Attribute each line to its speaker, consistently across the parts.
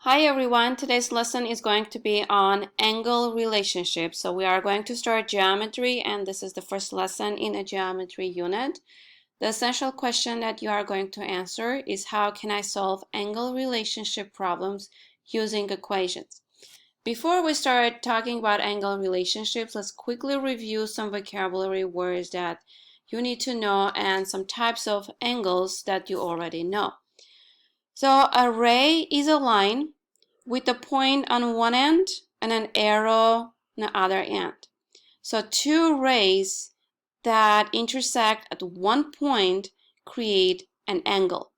Speaker 1: Hi everyone, today's lesson is going to be on angle relationships. So we are going to start geometry, and this is the first lesson in a geometry unit. The essential question that you are going to answer is, how can I solve angle relationship problems using equations? Before we start talking about angle relationships, let's quickly review some vocabulary words that you need to know and some types of angles that you already know. So a ray is a line with a point on one end and an arrow on the other end. So two rays that intersect at one point create an angle.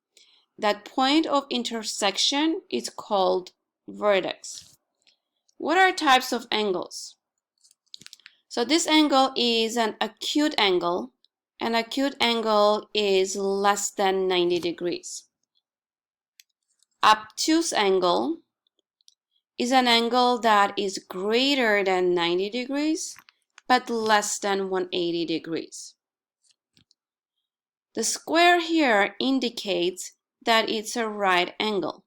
Speaker 1: That point of intersection is called vertex. What are types of angles? So this angle is an acute angle. An acute angle is less than 90 degrees. Obtuse angle is an angle that is greater than 90 degrees but less than 180 degrees. The square here indicates that it's a right angle,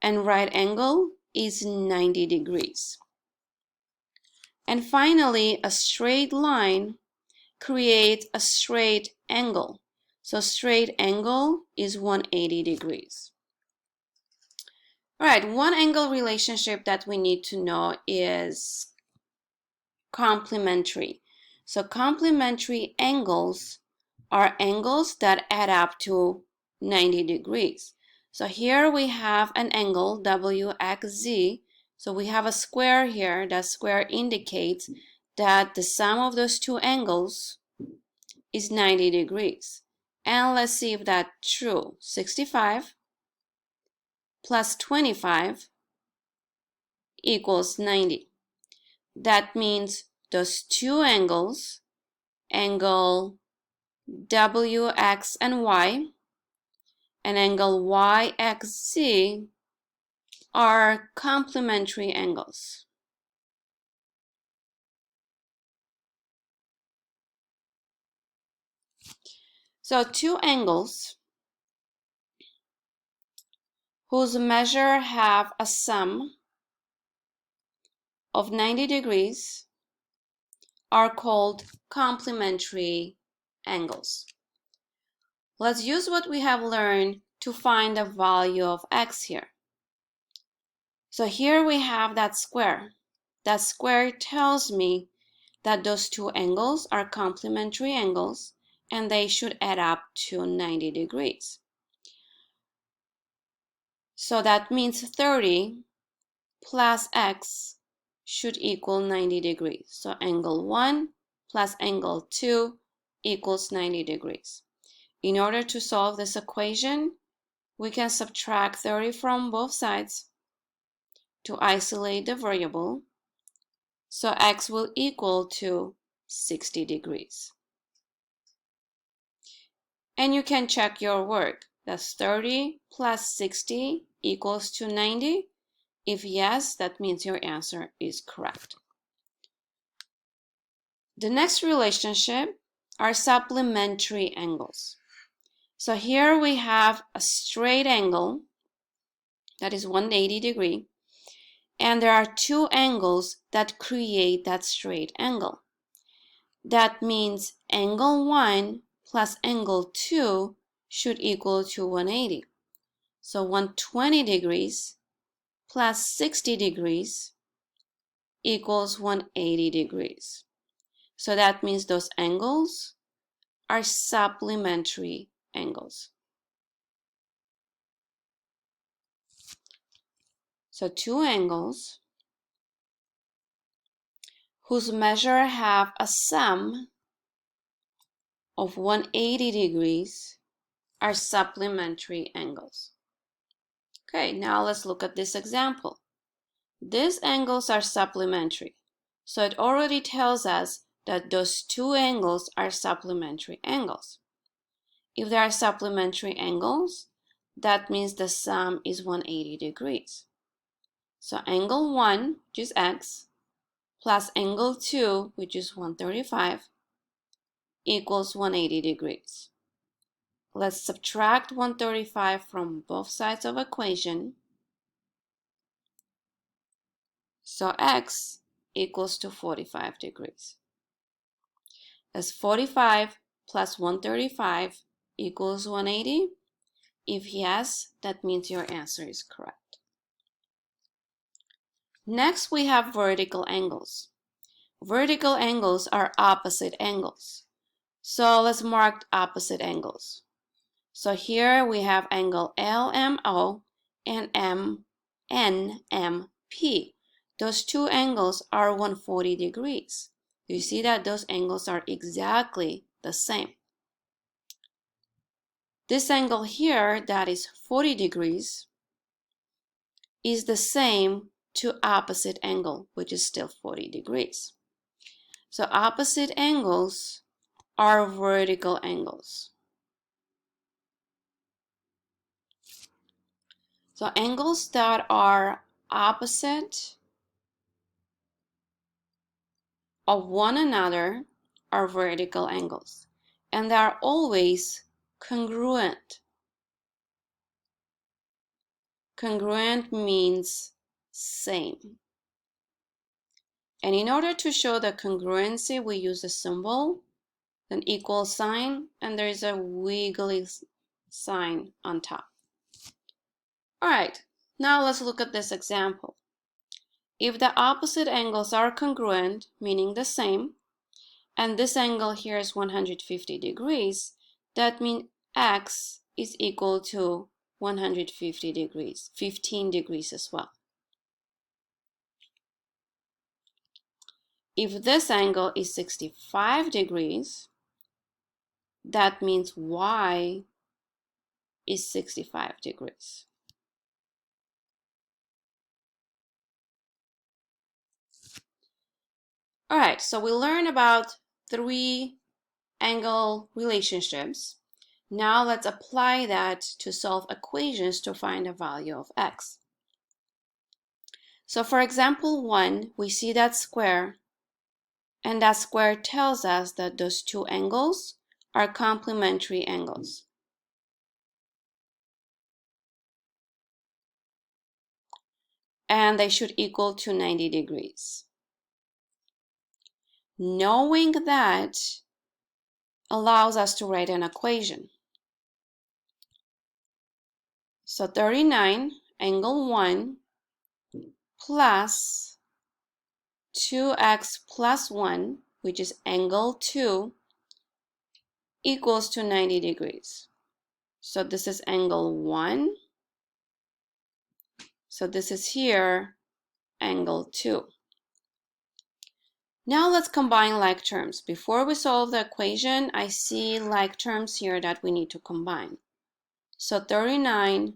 Speaker 1: and right angle is 90 degrees. And finally, a straight line creates a straight angle. So straight angle is 180 degrees. All right, one angle relationship that we need to know is complementary. So complementary angles are angles that add up to 90 degrees. So here we have an angle WXZ. So we have a square here. That square indicates that the sum of those two angles is 90 degrees. And let's see if that's true. 65 plus 25 equals 90. That means those two angles, angle WX and Y, and angle YXZ, are complementary angles. So two angles whose measure have a sum of 90 degrees are called complementary angles. Let's use what we have learned to find the value of x here. So here we have that square. That square tells me that those two angles are complementary angles and they should add up to 90 degrees. So that means 30 plus x should equal 90 degrees. So angle 1 plus angle 2 equals 90 degrees. In order to solve this equation, we can subtract 30 from both sides to isolate the variable. So x will equal to 60 degrees. And you can check your work. That's 30 plus 60 equals to 90. If yes, that means your answer is correct. The next relationship are supplementary angles. So here we have a straight angle that is 180 degree, and there are two angles that create that straight angle. That means angle 1 plus angle 2 should equal to 180. So 120 degrees plus 60 degrees equals 180 degrees. So that means those angles are supplementary angles. So two angles whose measure have a sum of 180 degrees are supplementary angles. Okay, now let's look at this example. These angles are supplementary, so it already tells us that those two angles are supplementary angles. If they are supplementary angles, that means the sum is 180 degrees. So angle 1, which is x, plus angle 2, which is 135, equals 180 degrees. Let's subtract 135 from both sides of equation So x equals to 45 degrees. As 45 plus 135 equals 180? If yes, that means your answer is correct. Next, we have vertical angles. Vertical angles are opposite angles. So let's mark opposite angles. So here we have angle LMO and NMP. Those two angles are 140 degrees. You see that those angles are exactly the same. This angle here, that is 40 degrees, is the same to opposite angle, which is still 40 degrees. So opposite angles are vertical angles. So angles that are opposite of one another are vertical angles, and they are always congruent. Congruent means same. And in order to show the congruency, we use a symbol, an equal sign, and there is a wiggly sign on top. All right, now let's look at this example. If the opposite angles are congruent, meaning the same, and this angle here is 150 degrees, that means x is equal to 150 degrees, 15 degrees as well. If this angle is 65 degrees, that means y is 65 degrees. All right, so we learned about 3 angle relationships. Now let's apply that to solve equations to find the value of x. So for example 1, we see that square, and that square tells us that those two angles are complementary angles. And they should equal to 90 degrees. Knowing that allows us to write an equation. So 39, angle 1, plus 2x plus 1, which is angle 2, equals to 90 degrees. So this is angle 1. So this is here angle 2. Now let's combine like terms. Before we solve the equation, I see like terms here that we need to combine. So 39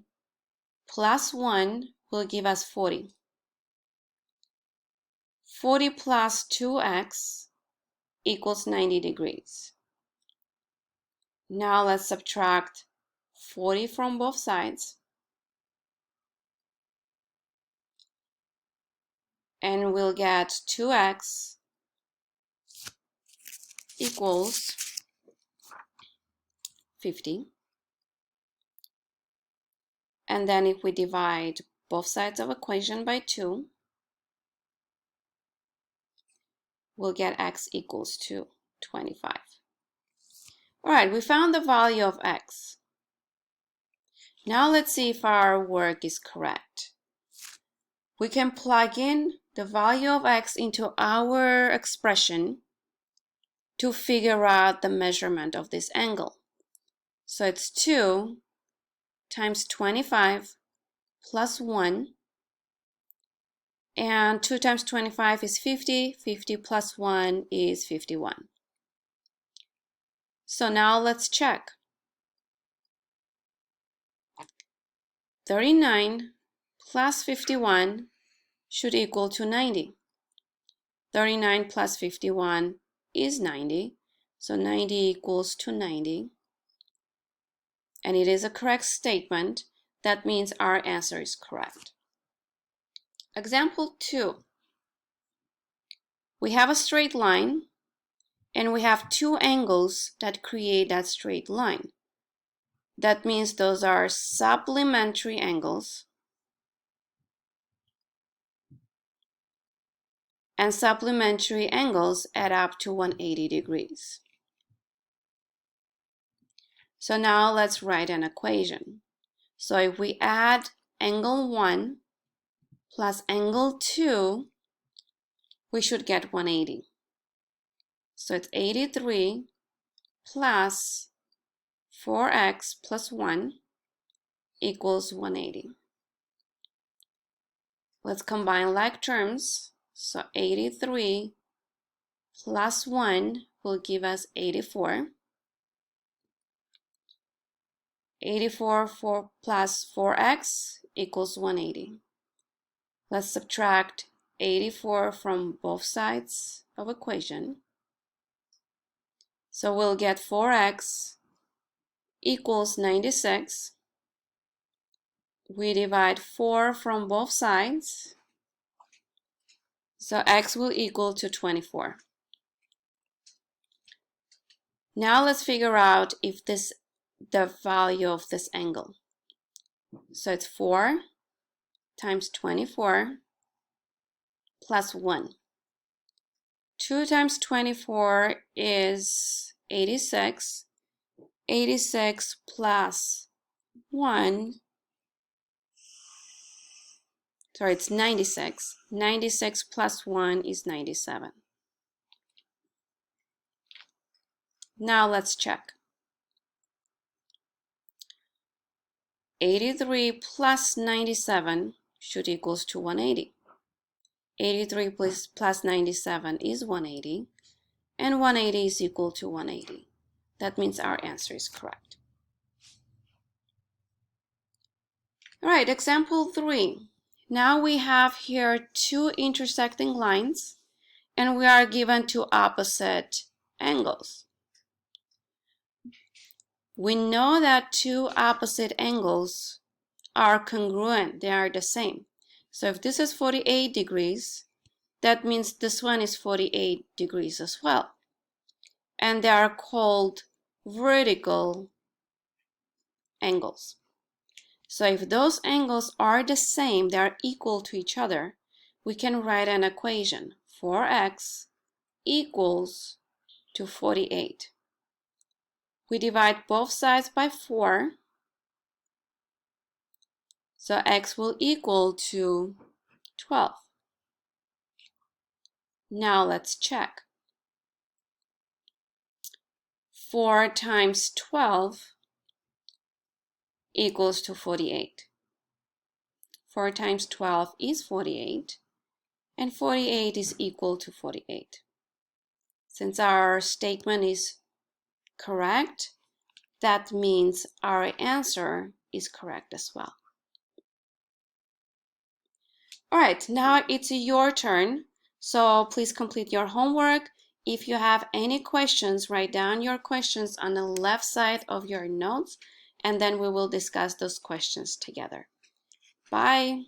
Speaker 1: plus 1 will give us 40. 40 plus 2x equals 90 degrees. Now let's subtract 40 from both sides. And we'll get 2x equals 50. And then if we divide both sides of equation by 2, we'll get x equals to 25. All right, we found the value of x. Now let's see if our work is correct. We can plug in the value of x into our expression to figure out the measurement of this angle. So it's 2 times 25 plus 1, and 2 times 25 is 50, 50 plus 1 is 51. So now let's check. 39 plus 51 should equal to 90. 39 plus 51 is 90, so 90 equals to 90. And it is a correct statement. That means our answer is correct. Example 2. We have a straight line, and we have two angles that create that straight line. That means those are supplementary angles. and supplementary angles add up to 180 degrees. So now let's write an equation. So if we add angle 1 plus angle 2, we should get 180. So it's 83 plus 4x plus 1 equals 180. Let's combine like terms. So 83 plus 1 will give us 84. 84 plus 4x equals 180. Let's subtract 84 from both sides of equation. So we'll get 4x equals 96. We divide 4 from both sides. So x will equal to 24. Now let's figure out if the value of this angle. So it's 4 times 24 plus 1. 2 times 24 is 86. 86 plus 1, sorry, it's 96. 96 plus 1 is 97. Now let's check. 83 plus 97 should equals to 180. 83 plus 97 is 180, and 180 is equal to 180. That means our answer is correct. All right, example 3. Now we have here two intersecting lines, and we are given two opposite angles. We know that two opposite angles are congruent, they are the same. So if this is 48 degrees, that means this one is 48 degrees as well. And they are called vertical angles. So if those angles are the same, they are equal to each other, we can write an equation. 4x equals to 48. We divide both sides by 4. So x will equal to 12. Now let's check. 4 times 12 equals to 48. 4 times 12 is 48, and 48 is equal to 48. Since our statement is correct, that means our answer is correct as well. All right, now it's your turn, so please complete your homework. If you have any questions, write down your questions on the left side of your notes, and then we will discuss those questions together. Bye.